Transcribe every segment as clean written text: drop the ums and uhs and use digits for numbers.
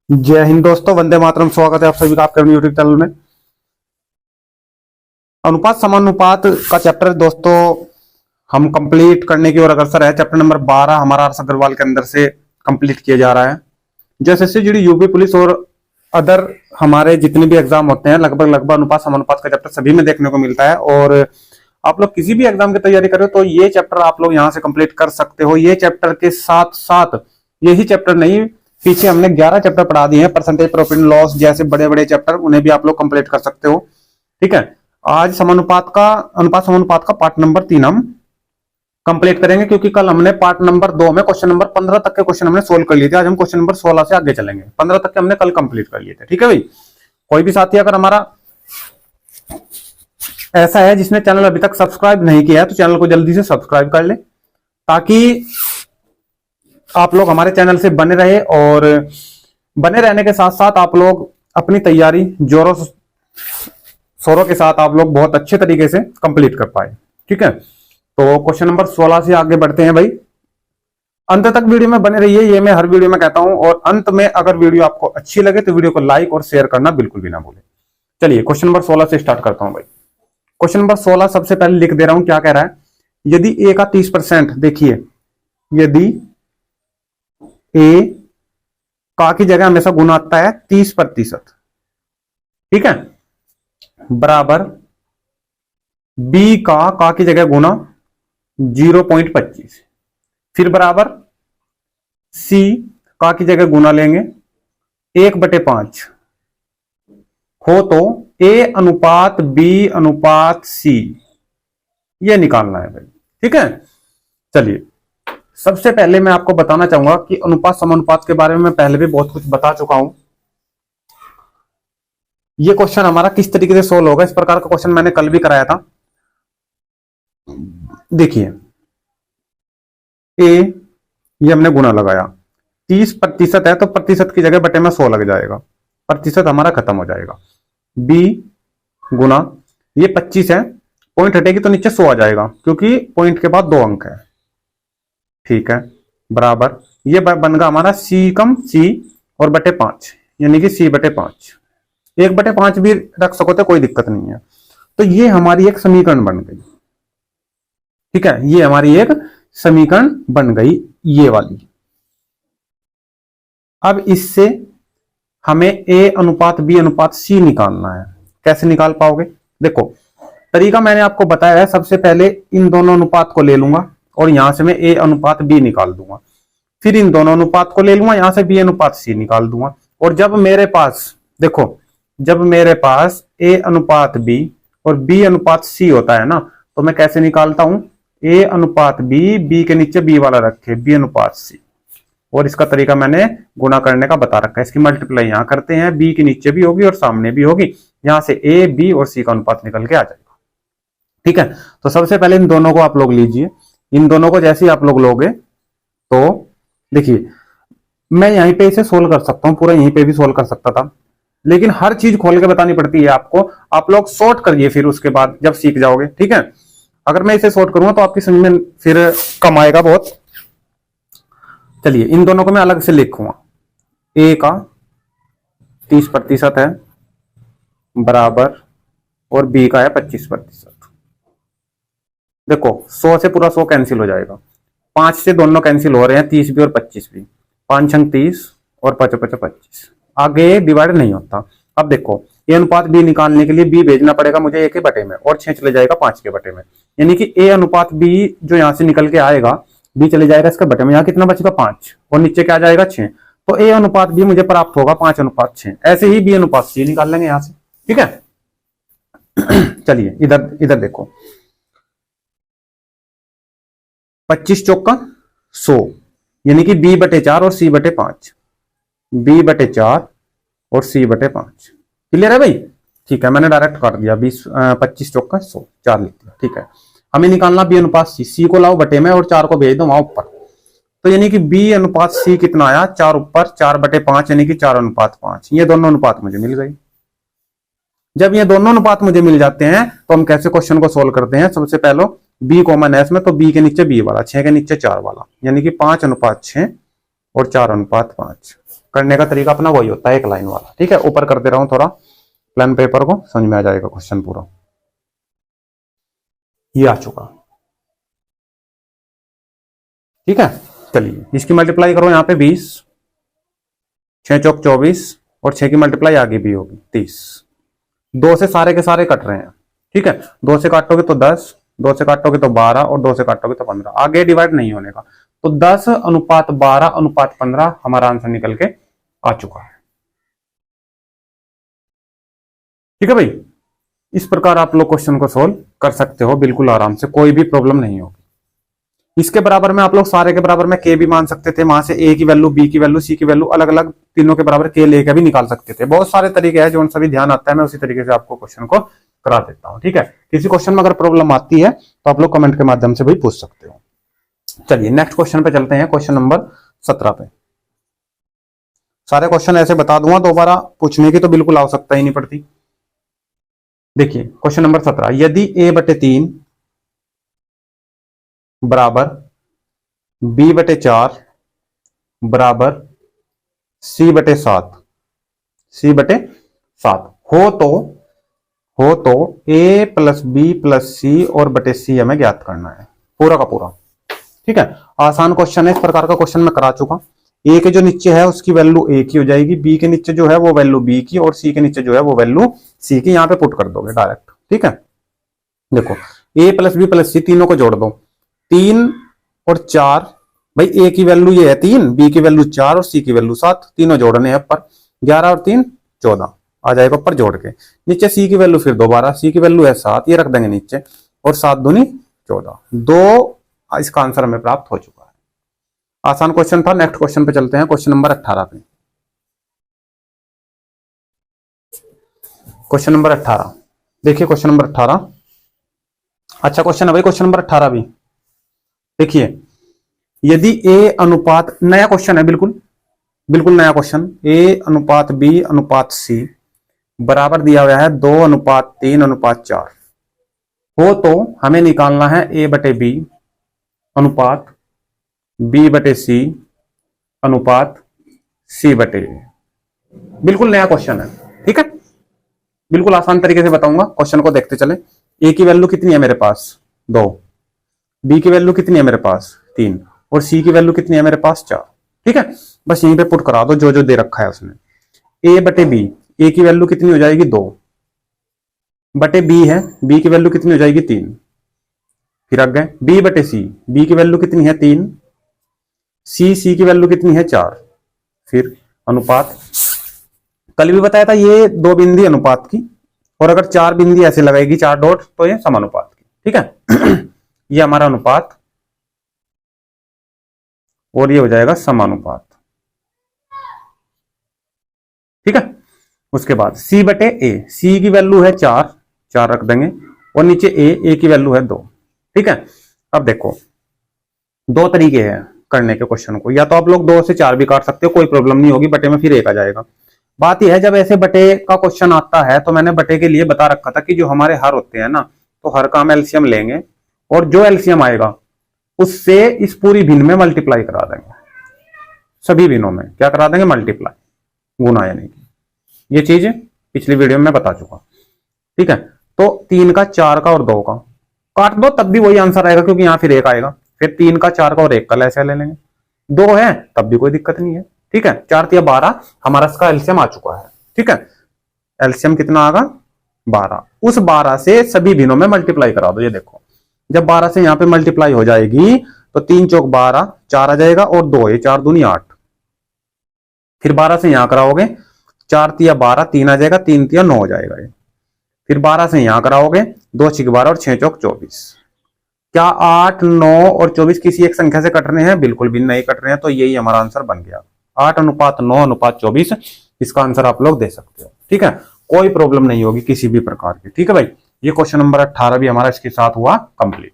जय हिंद दोस्तों, वंदे मातरम। स्वागत है आप सभी का आपके यूट्यूब चैनल में। अनुपात समानुपात का चैप्टर दोस्तों हम कंप्लीट करने की ओर अग्रसर है। चैप्टर नंबर 12 हमारा आर्स अग्रवाल के अंदर से कंप्लीट किया जा रहा है। जैसे से जुड़ी यूपी पुलिस और अदर हमारे जितने भी एग्जाम होते हैं लगभग अनुपात समानुपात का चैप्टर सभी में देखने को मिलता है। और आप लोग किसी भी एग्जाम की तैयारी करो तो ये चैप्टर आप लोग यहाँ से कंप्लीट कर सकते हो। ये चैप्टर के साथ साथ यही चैप्टर नहीं, पीछे हमने 11 चैप्टर पढ़ा दिए हैं। परसेंटेज, प्रॉफिट एंड लॉस जैसे बड़े बड़े चैप्टर, उन्हें भी आप लोग कंप्लीट कर सकते हो। ठीक है, आज अनुपात समानुपात का पार्ट नंबर 3 हम कंप्लीट करेंगे, क्योंकि कल हमने पार्ट नंबर 2 में क्वेश्चन नंबर 15 तक के क्वेश्चन हमने सोल्व कर लिए थे। आज हम क्वेश्चन नंबर 16 से आगे चलेंगे। 15 तक के हमने कल कंप्लीट कर लिए थे। ठीक है भाई, कोई भी साथी अगर हमारा ऐसा है जिसने चैनल अभी तक सब्सक्राइब नहीं किया है तो चैनल को जल्दी से सब्सक्राइब कर ले, ताकि आप लोग हमारे चैनल से बने रहे। और बने रहने के साथ साथ आप लोग अपनी तैयारी जोरों शोरों के साथ आप लोग बहुत अच्छे तरीके से कंप्लीट कर पाए। ठीक है, तो क्वेश्चन नंबर 16 से आगे बढ़ते हैं भाई। अंत तक वीडियो में बने रहिए, ये मैं हर वीडियो में कहता हूं। और अंत में अगर वीडियो आपको अच्छी लगे तो वीडियो को लाइक और शेयर करना बिल्कुल भी ना भूलें। चलिए क्वेश्चन नंबर 16 से स्टार्ट करता हूं भाई। क्वेश्चन नंबर 16 सबसे पहले लिख दे रहा हूं, क्या कह रहा है। यदि ए का 30%, देखिए यदि ए का की जगह हमेशा गुना आता है 30%, ठीक है, बराबर बी का की जगह गुना 0.25, फिर बराबर सी का की जगह गुना लेंगे 1/5, हो तो ए अनुपात बी अनुपात सी ये निकालना है भाई। ठीक है, चलिए सबसे पहले मैं आपको बताना चाहूंगा कि अनुपात समानुपात के बारे में मैं पहले भी बहुत कुछ बता चुका हूं। ये क्वेश्चन हमारा किस तरीके से सोल्व होगा, इस प्रकार का क्वेश्चन मैंने कल भी कराया था। देखिए ए ये हमने गुना लगाया, 30% है तो प्रतिशत की जगह बटे में 100 लग जाएगा, प्रतिशत हमारा खत्म हो जाएगा। बी गुना ये 25 है, पॉइंट हटेगी तो नीचे 100 आ जाएगा, क्योंकि पॉइंट के बाद 2 अंक है। ठीक है, बराबर ये बन गया हमारा सी कम सी और बटे 5, यानी कि सी बटे 5। 1/5 भी रख सको तो कोई दिक्कत नहीं है। तो ये हमारी एक समीकरण बन गई। ठीक है, ये हमारी एक समीकरण बन गई, ये वाली। अब इससे हमें ए अनुपात बी अनुपात सी निकालना है। कैसे निकाल पाओगे, देखो तरीका मैंने आपको बताया है। सबसे पहले इन दोनों अनुपात को ले लूंगा और यहां से मैं ए अनुपात बी निकाल दूंगा, फिर इन दोनों अनुपात को ले लूंगा, यहां से बी अनुपात सी निकाल दूंगा। और जब मेरे पास, देखो जब मेरे पास ए अनुपात बी और बी अनुपात सी होता है ना, तो मैं कैसे निकालता हूं, ए अनुपात बी के नीचे बी वाला रखे, बी अनुपात सी। और इसका तरीका मैंने गुणा करने का बता रखा है। इसकी मल्टीप्लाई यहां करते हैं, बी के नीचे भी होगी और सामने भी होगी, यहां से ए बी और सी का अनुपात निकल के आ जाएगा। ठीक है, तो सबसे पहले इन दोनों को आप लोग लीजिए। इन दोनों को जैसे ही आप लोग लोगे तो देखिए मैं यहीं पे इसे सोल्व कर सकता हूं, पूरा यहीं पे भी सोल्व कर सकता था, लेकिन हर चीज खोल के बतानी पड़ती है आपको। आप लोग सॉर्ट करिए फिर उसके बाद जब सीख जाओगे। ठीक है, अगर मैं इसे सॉर्ट करूंगा तो आपकी समझ में फिर कम आएगा बहुत। चलिए इन दोनों को मैं अलग से लिखूंगा। ए का 30% है बराबर और बी का है 25%। देखो 100 से पूरा 100 कैंसिल हो जाएगा, 5 से दोनों कैंसिल हो रहे हैं, 30 भी और 25 भी, 5 छंग 30 और 5 5 25, आगे डिवाइड नहीं होता। अब देखो ए अनुपात बी निकालने के लिए बी भेजना पड़ेगा मुझे ए के बटे में, और 6 चले जाएगा 5 के बटे में, यानी कि ए अनुपात बी जो यहां से निकल के आएगा, बी चले जाएगा इसके बटे में, यहां कितना बचेगा 5 और नीचे क्या आ जाएगा 6। तो ए अनुपात बी मुझे प्राप्त होगा 5:6। ऐसे ही बी अनुपात सी निकाल लेंगे यहां से। ठीक है चलिए इधर इधर देखो, 25 चौका 100, यानी कि बी बटे 4 और सी बटे 5, बी बटे 4 और सी बटे 5। क्लियर है भाई। ठीक है, मैंने डायरेक्ट कर दिया, 25 चौका 100, 4 लिख दिया। ठीक है, हमें निकालना बी अनुपात सी। सी को लाओ बटे में और 4 को भेज दो वहां ऊपर, तो यानी कि बी अनुपात सी कितना आया, 4 ऊपर 4/5, यानी कि 4:5। ये दोनों अनुपात मुझे मिल गई। जब ये दोनों अनुपात मुझे मिल जाते हैं तो हम कैसे क्वेश्चन को सोल्व करते हैं। सबसे पहले बी कॉमन है इसमें, तो बी के नीचे बी वाला, 6 के नीचे 4 वाला, यानी कि 5:6 और 4:5 करने का तरीका अपना वही होता है, एक लाइन वाला। ठीक है, ऊपर कर दे रहा हूं थोड़ा प्लान पेपर को, समझ में आ जाएगा क्वेश्चन पूरा। ये आ चुका। ठीक है, चलिए इसकी मल्टीप्लाई करो यहाँ पे 20, 6 चौक 24 और 6 की मल्टीप्लाई आगे भी होगी 30। 2 से सारे के सारे कट रहे हैं। ठीक है, 2 से काटोगे तो 10, 2 से काटोगे तो 12 और 2 से काटोगे तो 15, आगे डिवाइड नहीं होने का। तो 10 अनुपात 12 अनुपात 15 हमारा आंसर निकल के आ चुका है। ठीक है भाई, इस प्रकार आप लोग क्वेश्चन को सोल्व कर सकते हो बिल्कुल आराम से, कोई भी प्रॉब्लम नहीं होगी। इसके बराबर में आप लोग सारे के बराबर में के भी मान सकते थे, वहां से ए की वैल्यू, बी की वैल्यू, सी की वैल्यू अलग अलग तीनों के बराबर के लेकर भी निकाल सकते थे। बहुत सारे तरीके हैं जो उन सभी ध्यान आता है, मैं उसी तरीके से आपको क्वेश्चन को करा देता हूं। ठीक है, किसी क्वेश्चन में अगर प्रॉब्लम आती है तो आप लोग कमेंट के माध्यम से भी पूछ सकते हो। चलिए नेक्स्ट क्वेश्चन पे चलते हैं, क्वेश्चन नंबर 17 पे। सारे क्वेश्चन ऐसे बता दूंगा, दोबारा पूछने की तो बिल्कुल आवश्यकता ही नहीं पड़ती। देखिए क्वेश्चन नंबर 17, यदि a/3 बराबर b/4 बराबर c/7 हो तो a प्लस बी प्लस सी और बटे सी हमें ज्ञात करना है, पूरा का पूरा। ठीक है, आसान क्वेश्चन है, इस प्रकार का क्वेश्चन मैं करा चुका। ए के जो नीचे है उसकी वैल्यू ए की हो जाएगी, बी के नीचे जो है वो वैल्यू बी की और सी के नीचे जो है वो वैल्यू सी की, यहाँ पे पुट कर दोगे डायरेक्ट। ठीक है, देखो ए प्लस बी प्लस सी तीनों को जोड़ दो, 3 और 4, भाई ए की वैल्यू ये है 3, बी की वैल्यू 4 और सी की वैल्यू 7, तीनों जोड़ने हैं ऊपर, 11 और 3 14 आ जाएगा ऊपर जोड़ के। नीचे सी की वैल्यू फिर दोबारा, सी की वैल्यू है 7, ये रख देंगे नीचे, और 7 दूनी 14, 2 इसका आंसर हमें प्राप्त हो चुका है। आसान क्वेश्चन था। नेक्स्ट क्वेश्चन पे चलते हैं, क्वेश्चन नंबर 18 पे। क्वेश्चन नंबर 18 देखिए, क्वेश्चन नंबर 18 अच्छा क्वेश्चन है भाई, क्वेश्चन नंबर 18 भी देखिए, यदि ए अनुपात, नया क्वेश्चन है बिल्कुल बिल्कुल नया क्वेश्चन, ए अनुपात बी अनुपात सी बराबर दिया हुआ है 2 अनुपात 3 अनुपात 4 हो तो हमें निकालना है ए बटे बी अनुपात बी बटे सी अनुपात सी बटे ए। बिल्कुल नया क्वेश्चन है। ठीक है, बिल्कुल आसान तरीके से बताऊंगा, क्वेश्चन को देखते चले। ए की वैल्यू कितनी है मेरे पास 2, बी की वैल्यू कितनी है मेरे पास 3 और सी की वैल्यू कितनी है मेरे पास 4। ठीक है, बस यहीं पे पुट करा दो जो जो दे रखा है उसने। ए बटे बी, ए की वैल्यू कितनी हो जाएगी 2 बटे बी है, बी की वैल्यू कितनी हो जाएगी 3, फिर आगे बी बटे सी, बी की वैल्यू कितनी है 3, सी की वैल्यू कितनी है 4, फिर अनुपात। कल भी बताया था ये 2 बिंदी अनुपात की, और अगर 4 बिंदी ऐसे लगाएगी 4 डॉट तो ये समानुपात की। ठीक है ये हमारा अनुपात और ये हो जाएगा समानुपात। ठीक है, उसके बाद सी बटे ए, सी की वैल्यू है 4 रख देंगे, और नीचे ए की वैल्यू है 2। ठीक है, अब देखो 2 तरीके हैं करने के क्वेश्चन को, या तो आप लोग 2 से 4 भी काट सकते हो, कोई प्रॉब्लम नहीं होगी, बटे में फिर 1 आ जाएगा। बात यह है जब ऐसे बटे का क्वेश्चन आता है तो मैंने बटे के लिए बता रखा था कि जो हमारे हर होते हैं ना, तो हर का हम एलसीएम लेंगे और जो एलसीएम आएगा उससे इस पूरी भिन्न में मल्टीप्लाई करा देंगे, सभी भिन्नों में क्या करा देंगे मल्टीप्लाई, गुना यानी कि, ये चीज पिछली वीडियो में बता चुका। ठीक है, तो 3 का 4 का और 2 का काट दो तब भी वही आंसर आएगा, क्योंकि यहां फिर 1 आएगा, फिर 3 का 4 का और 1 का ऐसे ले लेंगे, 2 है तब भी कोई दिक्कत नहीं है। ठीक है, 4 या 12 हमारा इसका एलसीएम आ चुका है। ठीक है, एलसीएम कितना आएगा 12, उस 12 से सभी भिन्नों में मल्टीप्लाई करा दो। ये देखो जब 12 से यहां पे मल्टीप्लाई हो जाएगी तो 3 चौक 12, 4 आ जाएगा और 2, ये 4 दूनी 8, फिर 12 से यहां कराओगे 4 तिया 12, 3 आ जाएगा, 3 तिया 9 हो जाएगा ये, फिर 12 से यहां कराओगे 2 6 12 और 6 चौक 24। क्या 8 9 और 24 किसी एक संख्या से कट रहे हैं? बिल्कुल भी नहीं कट रहे हैं, तो यही हमारा आंसर बन गया 8 अनुपात 9 अनुपात 24। इसका आंसर आप लोग दे सकते हो। ठीक है, कोई प्रॉब्लम नहीं होगी किसी भी प्रकार की। ठीक है भाई, ये क्वेश्चन नंबर 18 भी हमारा इसके साथ हुआ कंप्लीट।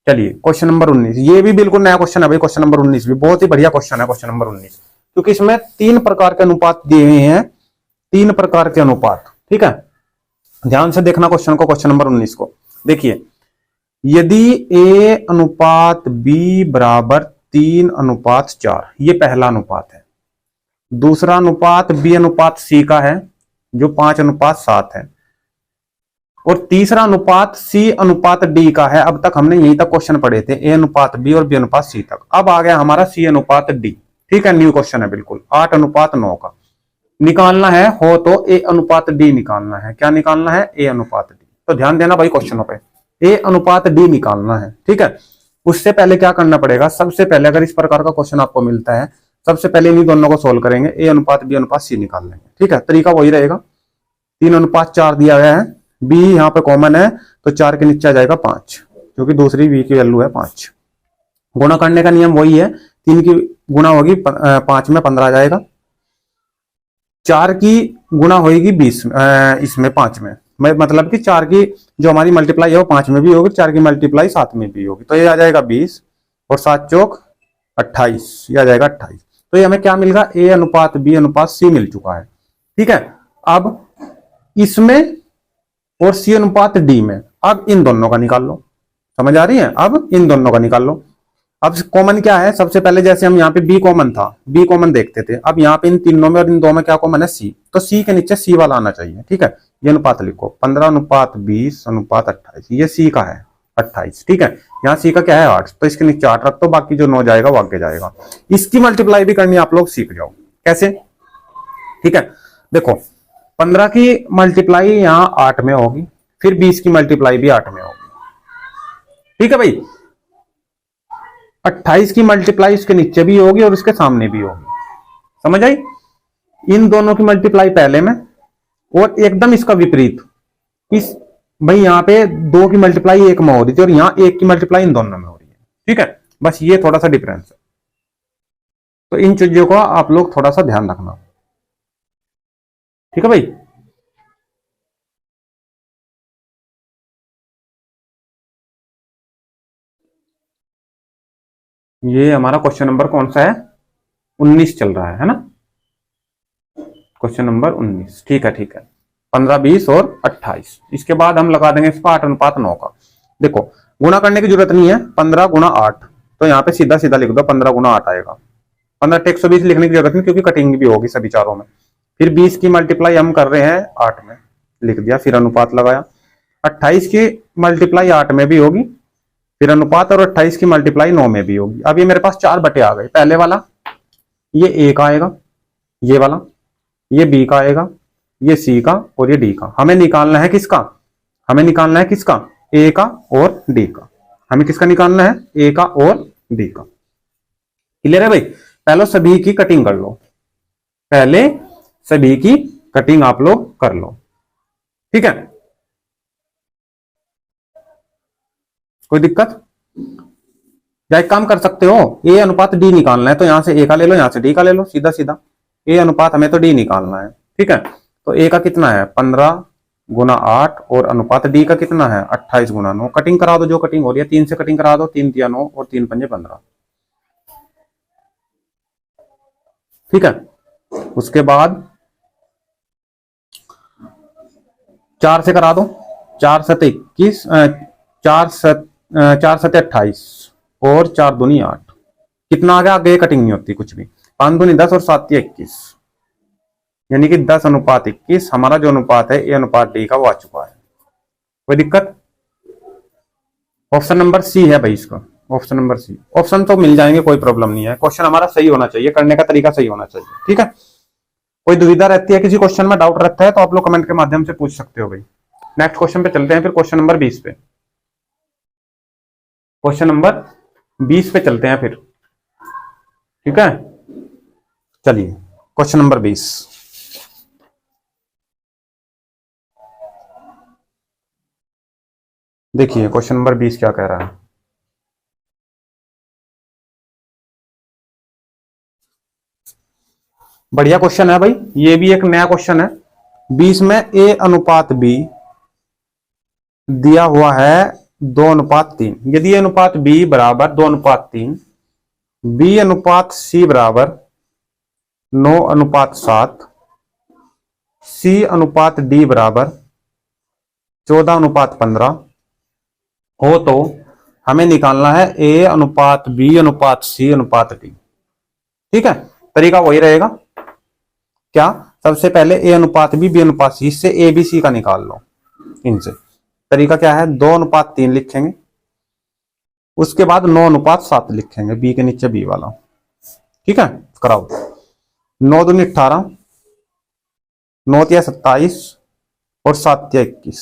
चलिए क्वेश्चन नंबर 19, ये भी बिल्कुल नया क्वेश्चन है भाई। क्वेश्चन नंबर 19 भी बहुत ही बढ़िया क्वेश्चन है, क्वेश्चन नंबर 19, क्योंकि इसमें 3 प्रकार के अनुपात दिए हुए हैं, 3 प्रकार के अनुपात। ठीक है, ध्यान से देखना क्वेश्चन को, क्वेश्चन नंबर 19 को देखिए, यदि a अनुपात b बराबर 3 अनुपात 4, ये पहला अनुपात है, दूसरा अनुपात बी अनुपात सी का है जो 5:7 है, और तीसरा अनुपात सी अनुपात डी का है। अब तक हमने यहीं तक क्वेश्चन पढ़े थे, ए अनुपात बी और बी अनुपात सी तक। अब आ गया हमारा सी अनुपात डी। ठीक है, न्यू क्वेश्चन है बिल्कुल, 8:9 का निकालना है हो तो ए अनुपात डी निकालना है। क्या निकालना है? ए अनुपात डी। तो ध्यान देना भाई क्वेश्चनों पे, ए अनुपात डी निकालना है। ठीक है, उससे पहले क्या करना पड़ेगा? सबसे पहले अगर इस प्रकार का क्वेश्चन आपको मिलता है, सबसे पहले इन्हीं दोनों को सोल्व करेंगे, ए अनुपात बी अनुपात सी निकाल लेंगे। ठीक है, तरीका वही रहेगा। 3:4 दिया गया है, बी यहाँ पे कॉमन है तो 4 के नीचे आ जाएगा 5, क्योंकि दूसरी बी की वैल्यू है 5। गुणा करने का नियम वही है, 3 की गुणा होगी 5 में 15 आ जाएगा, 4 की गुणा होगी 20 इसमें 5 में, मतलब कि 4 की जो हमारी मल्टीप्लाई है वो 5 में भी होगी, 4 की मल्टीप्लाई 7 में भी होगी, तो ये आ जाएगा 20 और 7 चौक 28, ये आ जाएगा 28। तो ये हमें क्या मिल गया? ए अनुपात बी अनुपात सी मिल चुका है। ठीक है, अब इसमें और सी अनुपात डी में, अब इन दोनों का निकाल लो। समझ आ रही है? अब इन दोनों का निकाल लो। अब कॉमन क्या है? सबसे पहले जैसे हम यहाँ पे बी कॉमन था, बी कॉमन देखते थे। अब यहाँ पे इन तीनों में और इन दो में क्या कॉमन है? सी। तो सी के नीचे सी वाला आना चाहिए। ठीक है, ये अनुपात लिखो, 15:20:28, ये सी का है 28। ठीक है, यहाँ सी का क्या है? 8, तो इसके नीचे 8 रख दो, बाकी जो 9 जाएगा वो आगे जाएगा। इसकी मल्टीप्लाई भी करनी आप लोग सीख जाओ कैसे। ठीक है, देखो 15 की मल्टीप्लाई यहाँ 8 में होगी, फिर 20 की मल्टीप्लाई भी 8 में होगी। ठीक है भाई, 28 की मल्टीप्लाई इसके नीचे भी होगी और इसके सामने भी होगी। समझ आई? इन दोनों की मल्टीप्लाई पहले में और एकदम इसका विपरीत, इस भाई यहाँ पे 2 की मल्टीप्लाई 1 में हो रही थी और यहाँ 1 की मल्टीप्लाई इन दोनों में हो रही है। ठीक है, बस ये थोड़ा सा डिफरेंस है, तो इन चीजों को आप लोग थोड़ा सा ध्यान रखना। ठीक है भाई, ये हमारा क्वेश्चन नंबर कौन सा है? 19 चल रहा है ना, क्वेश्चन नंबर 19। ठीक है, ठीक है, 15, 20 और 28। इसके बाद हम लगा देंगे इसका 8:9 का। देखो गुणा करने की जरूरत नहीं है, 15 गुणा 8, तो यहाँ पे सीधा सीधा लिख दो, 15 गुणा 8 आएगा। 15 120 लिखने की जरूरत नहीं, क्योंकि कटिंग भी होगी सभी चारों में। फिर 20 की मल्टीप्लाई हम कर रहे हैं 8 में, लिख दिया, फिर अनुपात लगाया। 28 की मल्टीप्लाई 8 में भी होगी, फिर अनुपात, और 28 की मल्टीप्लाई 9 में भी होगी। अब ये मेरे पास 4 बटे आ गए। पहले वाला ये ए का आएगा, ये वाला ये बी का आएगा, ये सी का और ये डी का। हमें निकालना है किसका? हमें निकालना है किसका? ए का और डी का। हमें किसका निकालना है? ए का और डी का। क्लियर है भाई? पहले सभी की कटिंग कर लो, पहले सभी की कटिंग आप लोग कर लो। ठीक है, कोई दिक्कत? या एक काम कर सकते हो, ए अनुपात डी निकालना है तो यहां से ए का ले लो, यहां से डी का ले लो, सीधा सीधा। ए अनुपात हमें तो डी निकालना है। ठीक है, तो ए का कितना है? 15 गुना 8, और अनुपात डी का कितना है? 28 गुना 9। कटिंग करा दो, जो कटिंग हो रही है 3 से कटिंग करा दो, 3 तिया 9 और 3 पंजे 15। ठीक है, उसके बाद 4 से करा दो, 4 7 21, 4 7 28 और 4 दूनी 8। कितना आ गया? आगे कटिंग नहीं होती कुछ भी। 5 दूनी 10 और 7 21, यानी कि 10:21 हमारा जो अनुपात है ए अनुपात डी का वो आ चुका है। कोई दिक्कत? ऑप्शन नंबर सी है भाई इसका, ऑप्शन नंबर सी। ऑप्शन तो मिल जाएंगे, कोई प्रॉब्लम नहीं है, क्वेश्चन हमारा सही होना चाहिए, करने का तरीका सही होना चाहिए। ठीक है, कोई दुविधा रहती है, किसी क्वेश्चन में डाउट रहता है तो आप लोग कमेंट के माध्यम से पूछ सकते हो भाई। नेक्स्ट क्वेश्चन पे चलते हैं, फिर क्वेश्चन नंबर 20 पे, क्वेश्चन नंबर 20 पे चलते हैं फिर। ठीक है, चलिए क्वेश्चन नंबर 20। देखिए क्वेश्चन नंबर 20 क्या कह रहा है। बढ़िया क्वेश्चन है भाई, ये भी एक नया क्वेश्चन है। 20 में ए अनुपात बी दिया हुआ है 2:3। यदि ए अनुपात बी बराबर 2:3, बी अनुपात सी बराबर 9:7, सी अनुपात डी बराबर 14:15 हो तो हमें निकालना है ए अनुपात बी अनुपात सी अनुपात डी। ठीक है, तरीका वही रहेगा, क्या, सबसे पहले ए अनुपात बी, बी अनुपात सी, इससे ए बी सी का निकाल लो। इनसे तरीका क्या है, 2:3 लिखेंगे, उसके बाद 9:7 लिखेंगे, बी के नीचे बी वाला। ठीक है, कराओ। 9 दूनी 18, 9 तिया 27 और 7 तिया 21,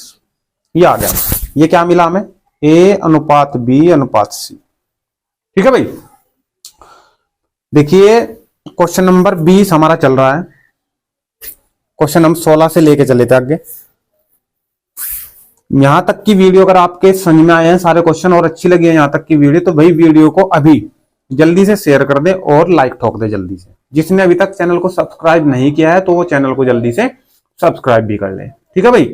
ये आ गया। ये क्या मिला हमें, ए अनुपात बी अनुपात सी। ठीक है भाई, देखिए क्वेश्चन नंबर 20 हमारा चल रहा है। क्वेश्चन हम 16 से लेके चले थे आगे। यहां तक की वीडियो अगर आपके समझ में आए हैं सारे क्वेश्चन और अच्छी लगी है यहां तक की वीडियो, तो भाई वीडियो को अभी जल्दी से शेयर कर दे और लाइक ठोक दे जल्दी से। जिसने अभी तक चैनल को सब्सक्राइब नहीं किया है तो वो चैनल को जल्दी से सब्सक्राइब भी कर ले। ठीक है भाई,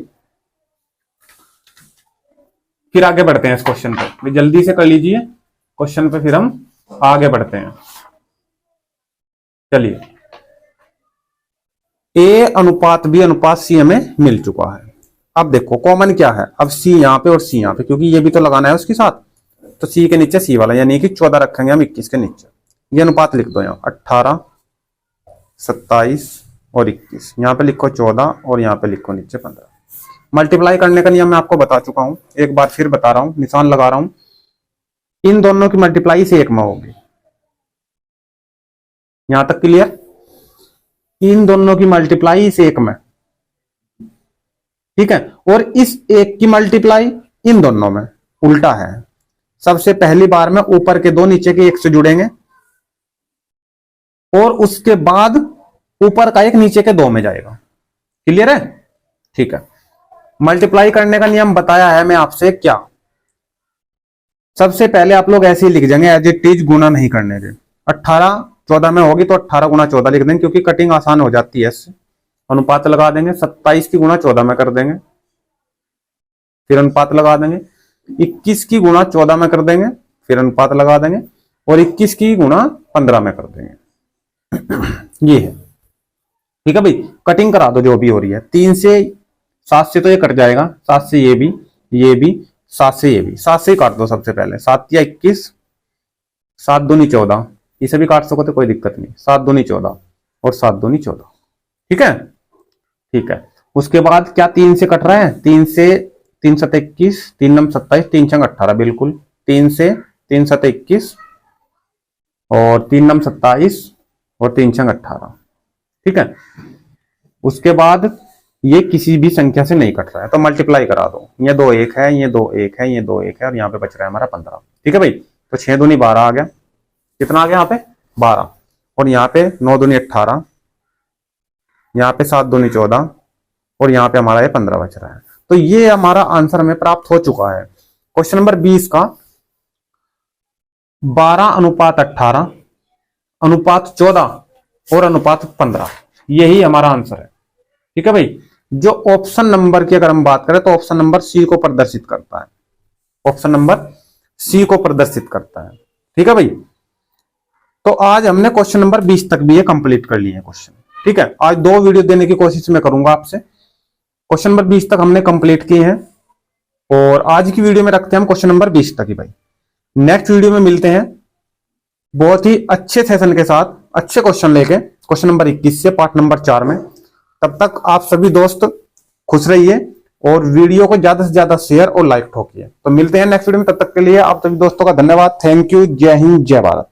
फिर आगे बढ़ते हैं इस क्वेश्चन पे, जल्दी से कर लीजिए क्वेश्चन पे, फिर हम आगे बढ़ते हैं। चलिए, ए अनुपात बी अनुपात सी हमें मिल चुका है। अब देखो कॉमन क्या है, अब सी यहां पे और सी यहां पे, क्योंकि ये भी तो लगाना है उसके साथ, तो सी के नीचे सी वाला, यानी कि 14 रखेंगे हम 21 के नीचे। ये अनुपात लिख दो, यहाँ 18, 27 और 21, यहाँ पे लिखो 14 और यहाँ पे लिखो नीचे 15। मल्टीप्लाई करने का नियम मैं आपको बता चुका हूं, एक बार फिर बता रहा हूं, निशान लगा रहा हूं। इन दोनों की मल्टीप्लाई से एक में होगी, यहां तक क्लियर। इन दोनों की मल्टीप्लाई से एक में, ठीक है, और इस एक की मल्टीप्लाई इन दोनों में उल्टा है। सबसे पहली बार में ऊपर के 2 नीचे के 1 से जुड़ेंगे और उसके बाद ऊपर का 1 नीचे के 2 में जाएगा। क्लियर है, ठीक है। मल्टीप्लाई करने का नियम बताया है मैं आपसे क्या, सबसे पहले आप लोग ऐसे ही लिख जाएंगे एज इट इज, गुना नहीं करने के। 18 14 में होगी तो 18 गुना 14 लिख देंगे, क्योंकि कटिंग आसान हो जाती है इससे। अनुपात लगा देंगे, 27 की गुना 14 में कर देंगे, फिर अनुपात लगा देंगे। 21 की गुना 14 में कर देंगे, फिर अनुपात लगा देंगे, और 21 की गुना 15 में कर देंगे। ये है, ठीक है भाई। कटिंग करा दो जो भी हो रही है। 3 से 7 से तो ये कट जाएगा, 7 से ये भी, 7 से ये भी, 7 से ही काट दो सबसे पहले। 7 या 21, 7 दूनी 14, इसे भी काट सको तो कोई दिक्कत नहीं। 7 दूनी 14 और 7 दूनी 14, ठीक है, ठीक है। उसके बाद क्या 3 से कट रहा है, 3 से 3 7 21, 3 9 27, 3 6 18, बिल्कुल। 3 से 3 7 21 और 3 9 27 और 3 6 18, ठीक है। उसके बाद ये किसी भी संख्या से नहीं कट रहा है तो मल्टीप्लाई करा दो। ये 2 1 है, ये 2 1 है, ये 2 1 है, और यहाँ पे बच रहा है हमारा 15, ठीक है भाई। तो 6 दूनी 12 आ गया, कितना आ गया यहाँ पे 12, और यहाँ पे 9 दूनी 18, यहाँ पे 7 दूनी 14, और यहाँ पे हमारा ये 15 बच रहा है। तो ये हमारा आंसर हमें प्राप्त हो चुका है। क्वेश्चन नंबर 20 का 12 अनुपात 18 अनुपात 14 और अनुपात 15, यही हमारा आंसर है, ठीक है भाई। जो ऑप्शन नंबर की अगर हम बात करें तो ऑप्शन नंबर सी को प्रदर्शित करता है, ऑप्शन नंबर सी को प्रदर्शित करता है, ठीक है भाई। तो आज हमने क्वेश्चन नंबर 20 तक भी ये कंप्लीट कर लिए हैं क्वेश्चन, ठीक है। आज 2 वीडियो देने की कोशिश मैं करूंगा आपसे। क्वेश्चन नंबर 20 तक हमने कंप्लीट किए हैं, और आज की वीडियो में रखते हैं हम क्वेश्चन नंबर 20 तक ही भाई। नेक्स्ट वीडियो में मिलते हैं बहुत ही अच्छे सेशन के साथ, अच्छे क्वेश्चन लेके, क्वेश्चन नंबर 21 से पार्ट नंबर 4 में। तब तक आप सभी दोस्त खुश रहिए और वीडियो को ज्यादा से ज्यादा शेयर और लाइक ठोकिए। तो मिलते हैं नेक्स्ट वीडियो में, तब तक के लिए आप सभी दोस्तों का धन्यवाद। थैंक यू, जय हिंद, जय भारत।